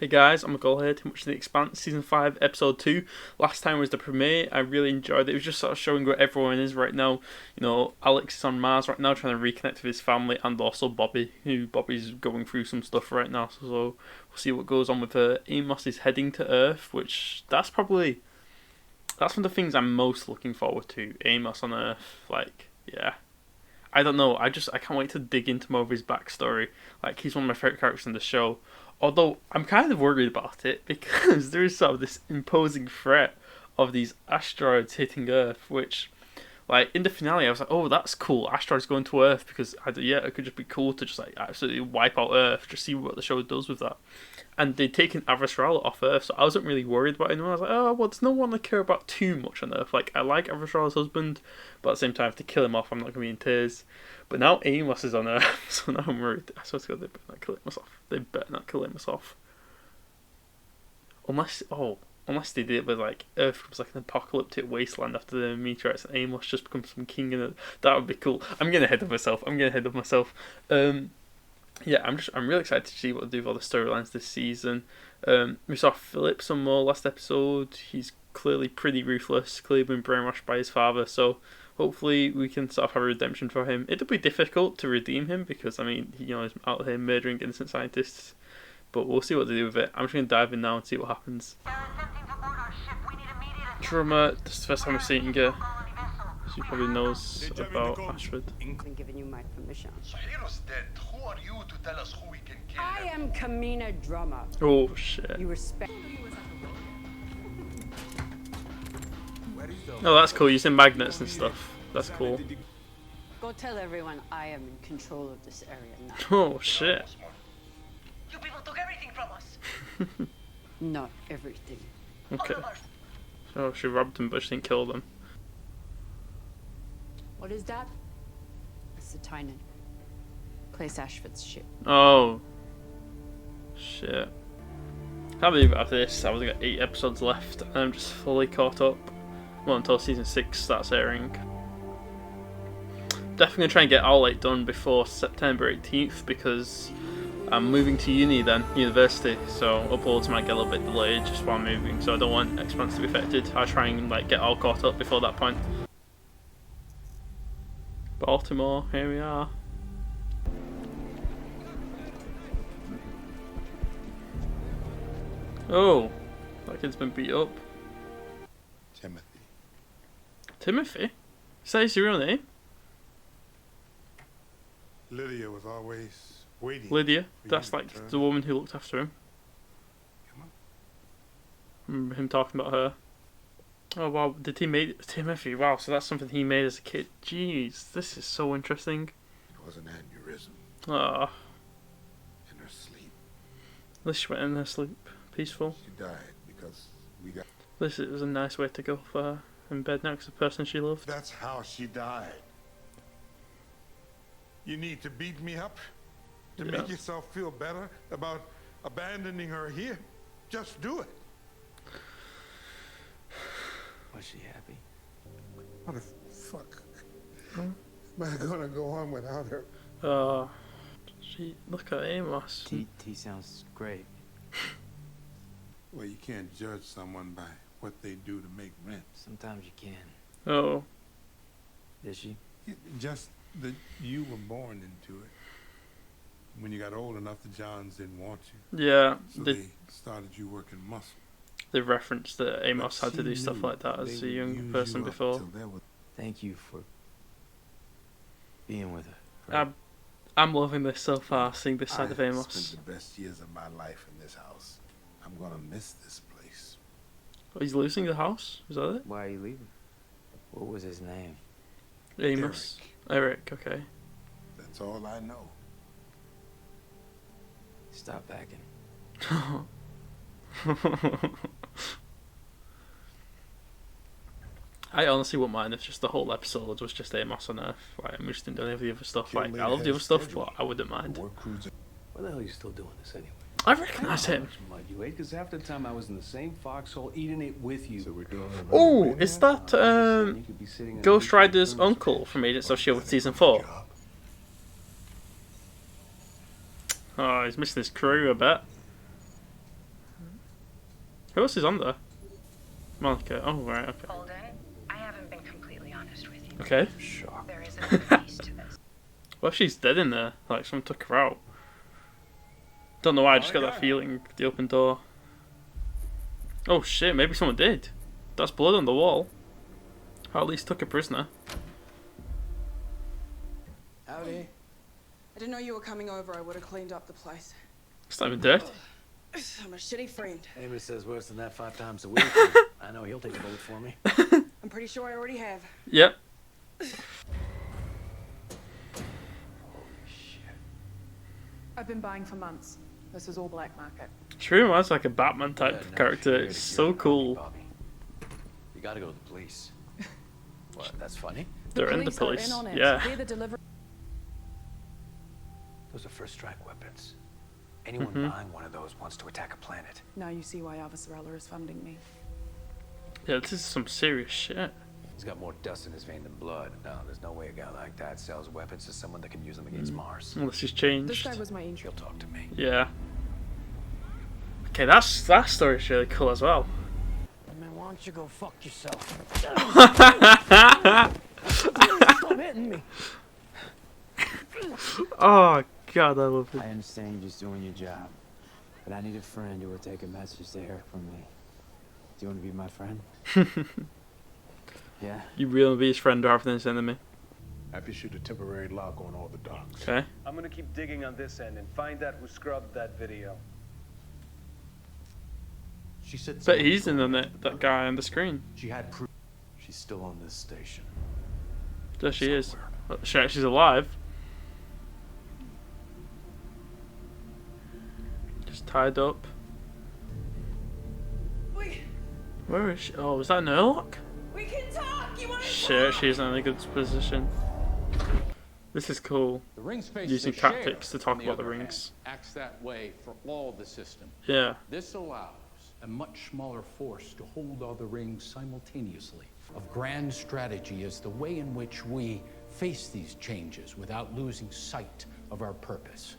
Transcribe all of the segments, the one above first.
Hey guys, I'm Nicole here to watch The Expanse Season 5 Episode 2. Last time was the premiere. I really enjoyed it. It was just sort of showing where everyone is right now. You know, Alex is on Mars right now trying to reconnect with his family, and also Bobby, who Bobby's going through some stuff right now. So we'll see what goes on with her. Amos is heading to Earth, which that's one of the things I'm most looking forward to. Amos on Earth. Yeah. I don't know. I can't wait to dig into more of his backstory. Like, he's one of my favorite characters in the show. Although I'm kind of worried about it because there is sort of this imposing threat of these asteroids hitting Earth, which, like, in the finale, I was like, oh, that's cool. Asteroids going to Earth because it could just be cool to just like absolutely wipe out Earth. Just see what the show does with that. And they'd taken Avasarala off Earth, so I wasn't really worried about anyone. I was like, oh, well, there's no one I care about too much on Earth. Like, I like Avasarala's husband, but at the same time, to kill him off, I'm not going to be in tears. But now Amos is on Earth, so now I'm worried. I swear to God, they better not kill Amos off. They better not kill Amos off. Unless they did it with, like, Earth becomes like an apocalyptic wasteland after the meteorites, and Amos just becomes some king in it. That would be cool. I'm getting ahead of myself. Yeah, I'm really excited to see what they do with all the storylines this season. We saw Philip some more last episode. He's clearly pretty ruthless, clearly been brainwashed by his father, so hopefully we can sort of have a redemption for him. It'll be difficult to redeem him because, I mean, he's out here murdering innocent scientists, but we'll see what they do with it. I'm just going to dive in now and see what happens. Drummer, this is the first time we're seeing her. She probably knows about Ashford. Been giving you my permission. So Hero's dead. Who are you to tell us who we can kill? I am Kamina Drummer. Oh shit. You respect. Oh, that's cool. Using magnets and stuff. That's cool. Go tell everyone I am in control of this area now. Oh shit. You people took everything from us. Not everything. Okay. Oh, she robbed them, but she didn't kill them. What is that? It's the Tynan. Place Ashford's ship. Oh. Shit. Can't believe after this, I've only got 8 episodes left, and I'm just fully caught up. Well, until season 6 starts airing. Definitely gonna try and get all 8 done before September 18th because I'm moving to university, so uploads might get a little bit delayed just while I'm moving, so I don't want Expanse to be affected. I'll try and get all caught up before that point. Baltimore, here we are. Oh, that kid's been beat up. Timothy? Is that his real name? Lydia was always waiting. Lydia? That's like the woman who looked after him. Come on. Remember him talking about her. Oh wow, did he make Timothy? Wow, so that's something he made as a kid. Jeez, this is so interesting. It was an aneurysm Ah, in her sleep. at least she went in her sleep. Peaceful. She died because we got... This was a nice way to go for her. In bed next to the person she loved. That's how she died. You need to beat me up to make yourself feel better about abandoning her here. Just do it. Was she happy? How the fuck am I gonna go on without her? Look at Amos. T sounds great. Well, you can't judge someone by what they do to make rent. Sometimes you can. Oh, Did she? Just that you were born into it. When you got old enough, the Johns didn't want you. yeah. So they started you working muscle. They referenced that Amos had to do stuff like that as a young person before. Thank you for being with her. I'm loving this so far, seeing this side of I Amos. spent the best years of my life in this house. I'm gonna miss this place. Oh, he's losing the house? Is that it? Why are you leaving? What was his name? Amos. Eric, okay. That's all I know. Stop backing. I honestly wouldn't mind if just the whole episode was just Amos on Earth. Like, we just didn't do any of the other stuff. Like, I love the other stuff, but I wouldn't mind. Why the hell are you still doing this anyway? I recognise him. Mud you ate, because half the time I was in the same foxhole eating it with you. So we're doing it. Oh, is that Ghost Rider's uncle from Agents of S.H.I.E.L.D. Season 4? Oh, he's missing his crew, I bet. Who else is on there? Monica. Oh, right, okay. Holden, I haven't been completely honest with you. Okay. Sure. There is another piece to this. Well, she's dead in there. Like, someone took her out. Don't know why, I just got that feeling. The open door. Oh shit, maybe someone did. That's blood on the wall. Or at least took a prisoner. Howdy. I didn't know you were coming over. I would have cleaned up the place. It's not even dirty. I'm a shitty friend. Amos says worse than that 5 times a week. I know he'll take a bullet for me. I'm pretty sure I already have. Yep. I've been buying for months. This is all black market. True, that's like a Batman type Yeah, no, character. you're It's the so hero, cool. Bobby. You gotta go to the police. What? That's funny. They're in the are police. in on it. Yeah. They're the delivery. Those are first strike weapons. Anyone Mm-hmm. buying one of those wants to attack a planet. Now you see why Avasarala is funding me. Yeah, this is some serious shit. He's got more dust in his vein than blood. No, there's no way a guy like that sells weapons to someone that can use them against Mars. Unless he's This changed. guy was my angel. He'll talk to me. Yeah. Okay, that story's really cool as well. Man, why don't you go fuck yourself? Stop hitting me. Oh god, I love it. I understand you're just doing your job, but I need a friend who will take a message to Eric from me. Do you want to be my friend? Yeah? You really want to be his friend rather than his enemy. Have you shoot a temporary lock on all the docks. Okay. I'm gonna keep digging on this end and find out who scrubbed that video. She said But someone he's in told the her that guy on the screen. She had proof. She's still on this station. There she is. Somewhere. Oh, she's alive. Just tied up. Where is she? Oh, is that an airlock? We can talk. You want to Shit, she's in a good position. This is cool. The ring space Using they share, tactics to talk on the about the other rings. hand, acts that way for all the system. Yeah. This allows a much smaller force to hold all the rings simultaneously. Of grand strategy is the way in which we face these changes without losing sight of our purpose.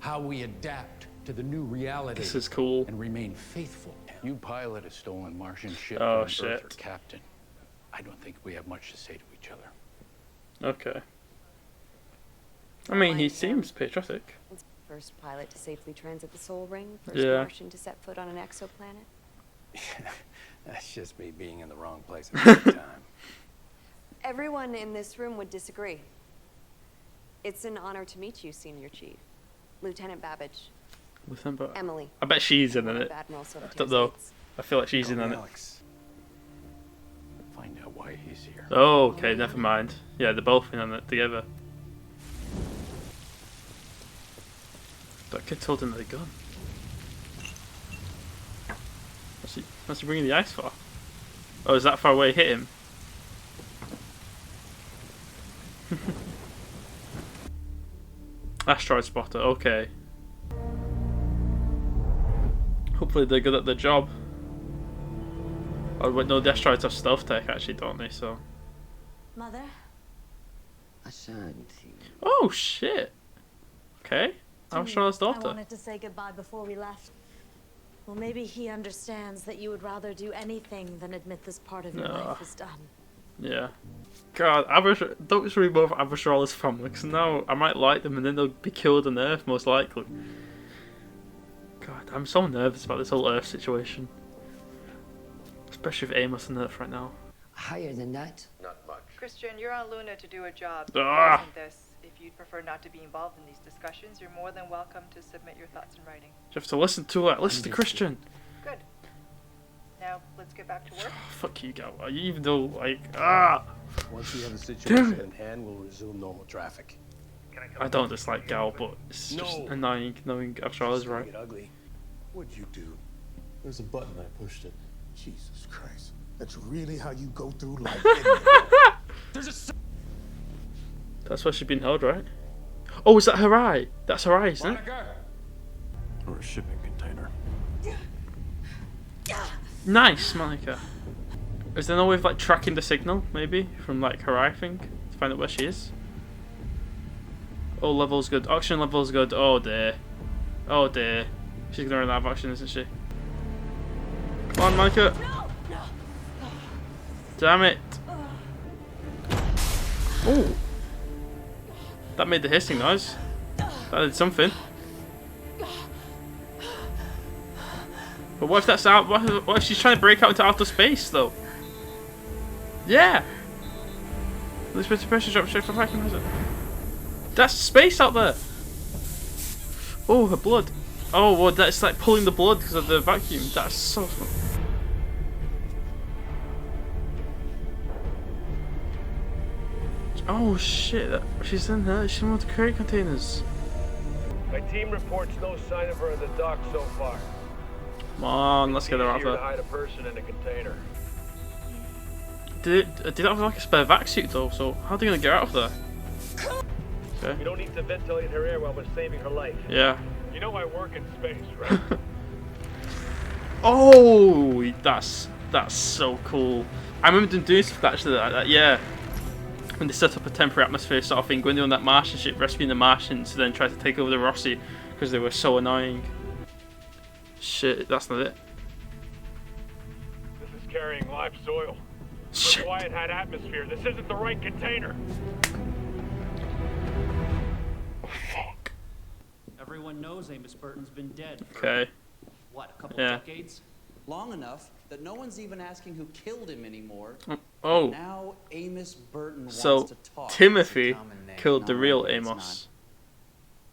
How we adapt to the new reality. This is cool. And remain faithful. You pilot a stolen Martian ship Oh, and an shit. Earther captain. I don't think we have much to say to each other. Okay. I mean, he seems patriotic. First pilot to safely transit the Soul Ring. First Yeah. Martian to set foot on an exoplanet. That's just me being in the wrong place at the right time. Everyone in this room would disagree. It's an honor to meet you, Senior Chief. Lieutenant Babbage. Emily. I bet she's in it. Admiral I don't know. I feel like she's in Call on me it. Alex. Find out why he's here. Oh, okay, never mind. Yeah, they're both in on it together. That kid's holding the gun. What's he bringing the ice for? Oh, is that far away? Hit him. Asteroid spotter, okay. Hopefully they're good at their job. Oh wait, no, the asteroids have stealth tech actually, don't they? So. Mother? Ashanti. Oh shit. Okay. Astrola's I daughter. wanted to say goodbye before we left. Well, maybe he understands that you would rather do anything than admit this part of your No. life is done. Yeah. God, don't just remove Avasarala's family, because now I might like them and then they'll be killed on Earth, most likely. God, I'm so nervous about this whole Earth situation. Especially with Amos on Earth right now. Higher than that? Not much. Christian, you're on Luna to do a job. Ah. Wasn't this? If you'd prefer not to be involved in these discussions, you're more than welcome to submit your thoughts in writing. You have to listen to it. Listen to Christian. Good. Now, let's get back to work. Fuck you, Gal. Even though, like, Once we have the Damn situation it. in hand, we'll resume normal traffic. I don't dislike Gal, but it's just annoying knowing Avasarala's right. Get ugly. What'd you do? There's a button. I pushed it. Jesus Christ. That's really how you go through life. That's why she's been held, right? Oh, is that her eye? That's her eye, isn't it? Or a shipping container. Nice, Monica. Is there no way of like tracking the signal, maybe, from like her eye thing to find out where she is? Oh, level's good. Oxygen level's good. Oh dear. Oh dear. She's gonna run out of oxygen, isn't she? Come on, Monica. Damn it. Oh. That made the hissing noise. That did something. But what if that's out? What if she's trying to break out into outer space, though? Yeah. This bit of pressure drop straight from vacuum hazard. That's space out there. Oh, her blood. Oh, well, that's like pulling the blood because of the vacuum. That's so fun. Oh shit! She's in there. She's in one of the crate containers. My team reports no sign of her in the dock so far. Come on, let's get her out Easier there. to hide a person in a container. Did it have like a spare vac suit though? So how are they gonna get out of there? Okay. We don't need to ventilate her air while we're saving her life. Yeah. You know I work in space, right? Oh, that's so cool. I remember them doing stuff actually. Yeah. When they set up a temporary atmosphere sort of thing, going on that Martian ship, rescuing the Martians, to then try to take over the Rossi because they were so annoying. Shit, that's not it. This is carrying live soil. Shit. That's why it had atmosphere. This isn't the right container. Fuck. Everyone knows Amos Burton's been dead for, Okay. what, a couple Yeah. decades? Long enough that no one's even asking who killed him anymore. Oh. Now Amos Burton wants So to talk. Timothy Common name. killed the No, real it's Amos.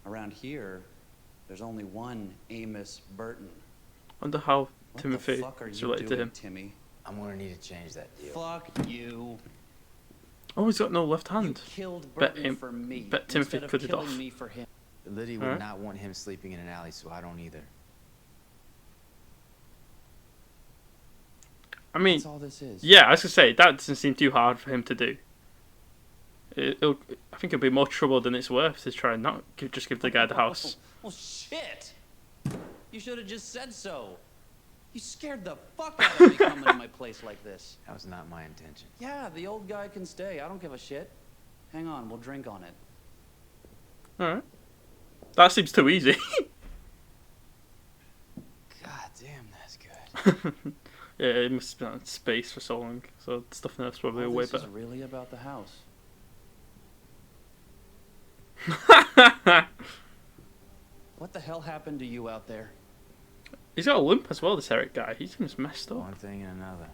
not. Around here, there's only one Amos Burton. Wonder how What the Timothy fuck are is you related to doing, him. Timmy? I'm gonna need to change that deal. Fuck you. Oh, he's got no left hand. Killed Bet Burton for me. Bet Timothy instead of cut it killing off. me for him. Lydia would Alright. not want him sleeping in an alley, so I don't either. I mean, That's all this is. yeah, I was gonna say that doesn't seem too hard for him to do. I think it'll be more trouble than it's worth to try and not just give the guy the house. Well, shit! You should have just said so. You scared the fuck out of me coming to my place like this. That was not my intention. Yeah, the old guy can stay. I don't give a shit. Hang on, we'll drink on it. Alright. That seems too easy. God damn, that's good. Yeah, it must have been in space for so long, so stuff in there's probably All way this better. is really about the house. What the hell happened to you out there? He's got a limp as well, this Eric guy. He seems messed up. One thing and another.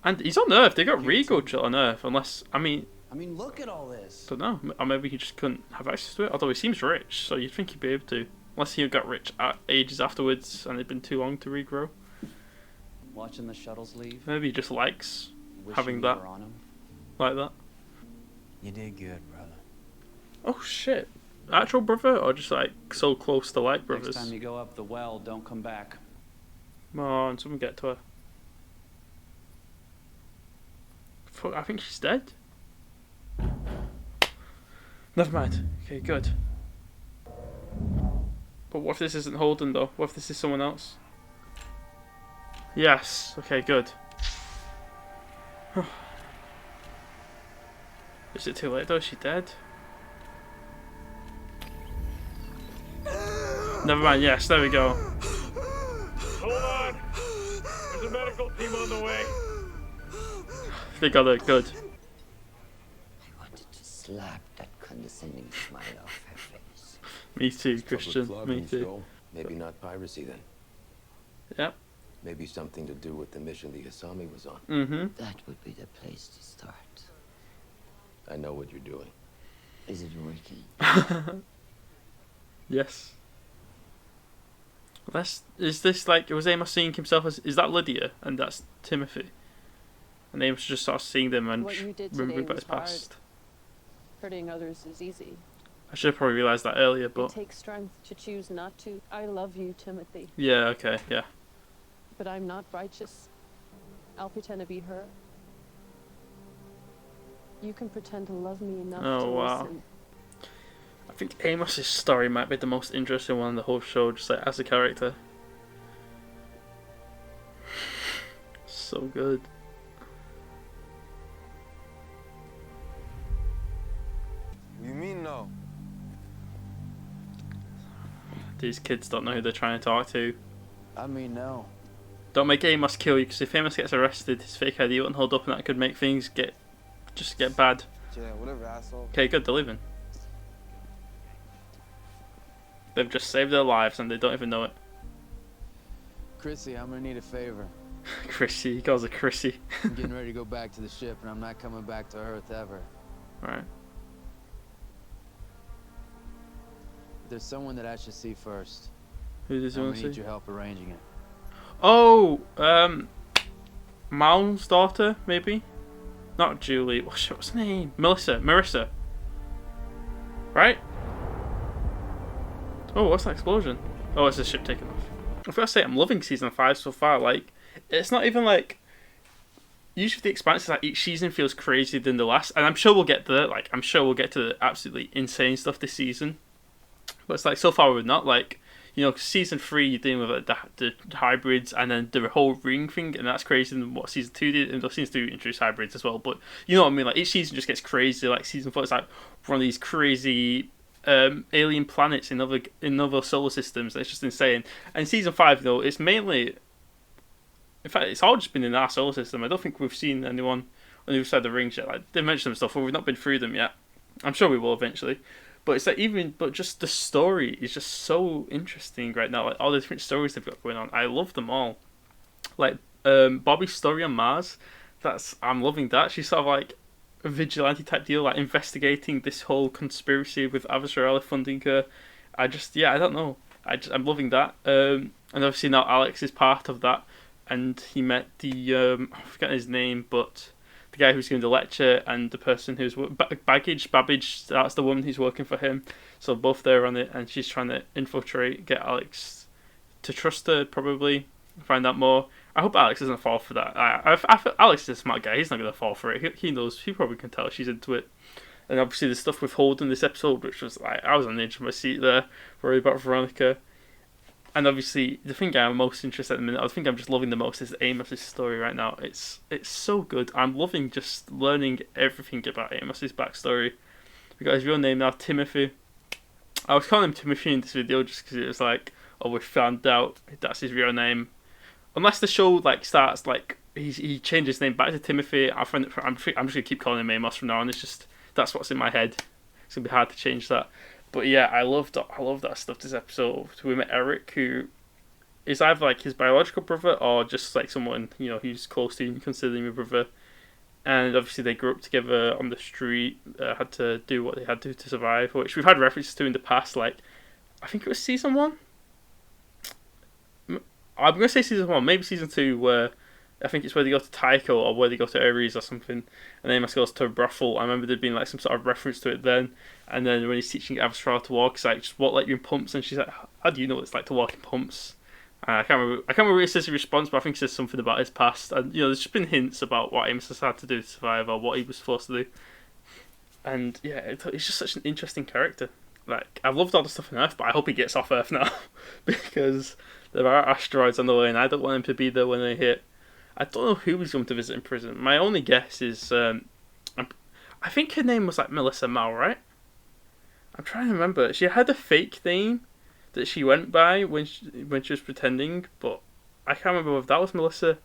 And he's on Earth. They got Rego on Earth, unless, I mean, look at all this. don't know. Or maybe he just couldn't have access to it. Although he seems rich, so you'd think he'd be able to. Unless he got rich ages afterwards and it'd been too long to regrow. Watching the shuttles leave. Maybe he just likes Wishing having you that. were on 'em. Like that. You did good, brother. Oh shit. Actual brother or just like so close to like brothers? Next time you go up the well, don't come back. Come on, someone get to her. Fuck, I think she's dead. Never mind. Okay, good. But what if this isn't Holden though? What if this is someone else? Yes. Okay, good. Is it too late though? Is she dead? Never mind, yes, there we go. Hold on. There's a medical team on the way. They got it, good. I wanted to slap that condescending smile off her face. Me too, Christian. Me too. Maybe not piracy then. Yep. Maybe something to do with the mission the Asami was on. Mm-hmm. That would be the place to start. I know what you're doing. Is it working? Yes. Is this like, was Amos seeing himself as, is that Lydia and that's Timothy? And Amos just sort of seeing them and What you did today remembering about was his past. Hurting others is easy. I should have probably realised that earlier, It but takes strength to choose not to. I love you, Timothy, yeah, okay, yeah. but I'm not righteous. I'll pretend to be her. You can pretend to love me enough to Oh wow. listen. I think Amos's story might be the most interesting one in the whole show, just like as a character. So good. You mean no? These kids don't know who they're trying to talk to. I mean, no. Don't make Amos kill you, because if Amos gets arrested, his fake ID won't hold up, and that could make things get bad. Yeah, whatever, asshole. Okay, good, they're leaving. They've just saved their lives and they don't even know it. Chrissy, I'm gonna need a favor. Chrissy, he calls her Chrissy. I'm getting ready to go back to the ship, and I'm not coming back to Earth ever. Right. There's someone that I should see first. Who does he want to see? I need your help arranging it. Oh, Mal's daughter, maybe? Not Julie. What's her name? Marissa. Right? Oh, what's that explosion? Oh, it's a ship taking off. I've got to say, I'm loving season 5 so far. Like, it's not even like... Usually the Expanse is like each season feels crazier than the last. And I'm sure we'll get there. Like, I'm sure we'll get to the absolutely insane stuff this season. But it's like, so far we're not. Like, you know, season 3 you're dealing with like, the hybrids and then the whole ring thing. And that's crazier than what season 2 did. And season 2 introduced hybrids as well. But, you know what I mean? Like, each season just gets crazier. Like, season 4 is like one of these crazy... alien planets in other solar systems. It's just insane. And season 5 though, it's mainly, in fact, it's all just been in our solar system. I don't think we've seen anyone on the other side of the rings yet. Like, they mentioned some stuff, but we've not been through them yet. I'm sure we will eventually. But it's like but just the story is just so interesting right now. Like all the different stories they've got going on, I love them all. Like Bobby's story on Mars, I'm loving that. She's sort of like a vigilante type deal, like investigating this whole conspiracy with Avasarala funding her. I don't know. I'm loving that. And obviously now Alex is part of that, and he met the I forget his name, but the guy who's giving the lecture and the person who's Babbage. That's the woman who's working for him. So both there on it, and she's trying to infiltrate, get Alex to trust her, probably find out more. I hope Alex doesn't fall for that. I feel Alex is a smart guy. He's not going to fall for it. He knows. He probably can tell she's into it. And obviously the stuff with Holden this episode, which was like, I was on the edge of my seat there, worried about Veronica. And obviously the thing I'm most interested in, I think I'm just loving the most, is Amos' story right now. It's so good. I'm loving just learning everything about Amos' backstory. We got his real name now, Timothy. I was calling him Timothy in this video just because it was like, oh, we found out that's his real name. Unless the show like starts like he changes his name back to Timothy, I'm just gonna keep calling him Amos from now on. It's just that's what's in my head. It's gonna be hard to change that. But yeah, I love that stuff this episode. We met Eric, who is either like his biological brother or just like someone, you know, he's close to him, considering him a brother. And obviously they grew up together on the street, had to do what they had to survive, which we've had references to in the past. Like I think it was season 1. I'm going to say season 1, maybe season 2, where I think it's where they go to Tycho or where they go to Ares or something, and Amos goes to a brothel. I remember there being like some sort of reference to it then, and then when he's teaching Avasarala to walk, he's like, just walk like you're in pumps, and she's like, how do you know what it's like to walk in pumps? I can't remember what he says in response, but I think he says something about his past, and you know, there's just been hints about what Amos has had to do to survive or what he was supposed to do. And yeah, it's just such an interesting character. Like, I've loved all the stuff on Earth, but I hope he gets off Earth now, because there are asteroids on the way, and I don't want him to be there when they hit. I don't know who he's going to visit in prison. My only guess is, I think her name was like Melissa Mal, right? I'm trying to remember. She had a fake name that she went by when she was pretending, but I can't remember if that was Melissa.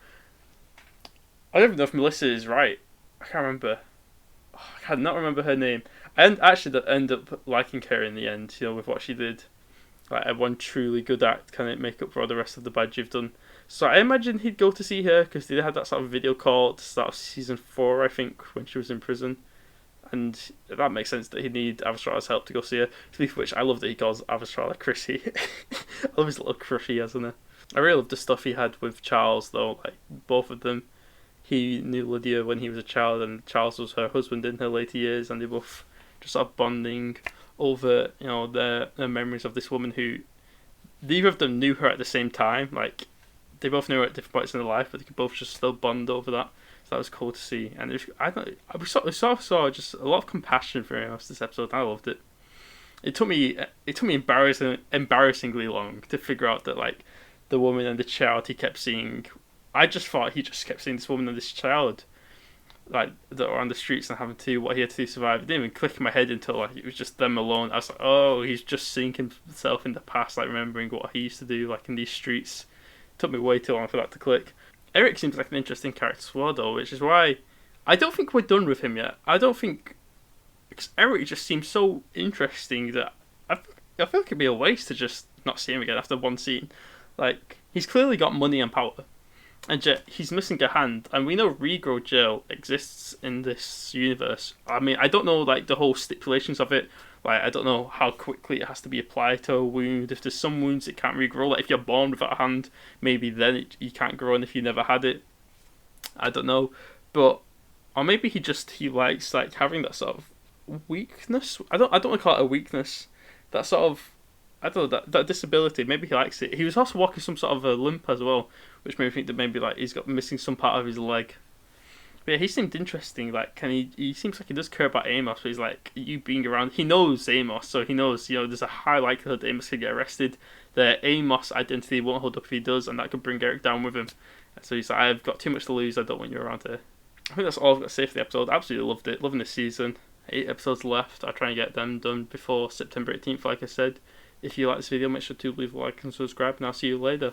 I don't even know if Melissa is right. I can't remember. Oh, I cannot remember her name. And actually, that ended up liking her in the end, you know, with what she did. Like, one truly good act can it make up for all the rest of the bad you've done. So I imagine he'd go to see her, because they had that sort of video call at the start of season 4, I think, when she was in prison. And that makes sense that he'd need Avasarala's help to go see her. Speaking of which, I love that he calls Avasarala Chrissy. I love his little crush he has on her. I really love the stuff he had with Charles, though. Like, both of them. He knew Lydia when he was a child, and Charles was her husband in her later years, and they both just sort of bonding over, you know, their memories of this woman who neither of them knew her at the same time. Like, they both knew her at different points in their life, but they could both just still bond over that. So that was cool to see. And we saw just a lot of compassion for Amos this episode. I loved it. It took me embarrassingly long to figure out that, like, the woman and the child he kept seeing. I just thought he just kept seeing this woman and this child, like, that were on the streets and having to do what he had to do to survive. It didn't even click in my head until, like, it was just them alone. I was like, oh, he's just seeing himself in the past, like, remembering what he used to do, like, in these streets took me way too long for that to click. Eric seems like an interesting character as well, though, which is why I don't think we're done with him yet. I don't think... Because Eric just seems so interesting that I feel like it'd be a waste to just not see him again after one scene. Like, he's clearly got money and power, and yet he's missing a hand, and we know regrow jail exists in this universe. I mean, I don't know, like, the whole stipulations of it. Like, I don't know how quickly it has to be applied to a wound. If there's some wounds it can't regrow, like if you're born without a hand, maybe then you can't grow, and if you never had it, I don't know. But, or maybe he likes, like, having that sort of weakness. I don't want to call it a weakness. That sort of, I don't know, that disability. Maybe he likes it. He was also walking some sort of a limp as well, which made me think that maybe like he's got missing some part of his leg. But yeah, he seemed interesting. Like, he seems like he does care about Amos, but he's like, you being around, he knows Amos, so he knows, there's a high likelihood that Amos could get arrested. The Amos identity won't hold up if he does, and that could bring Eric down with him. So he's like, I've got too much to lose, I don't want you around here. I think that's all I've got to say for the episode. Absolutely loved it. Loving this season. 8 episodes left. I'll try and get them done before September 18th, like I said. If you like this video, make sure to leave a like and subscribe, and I'll see you later.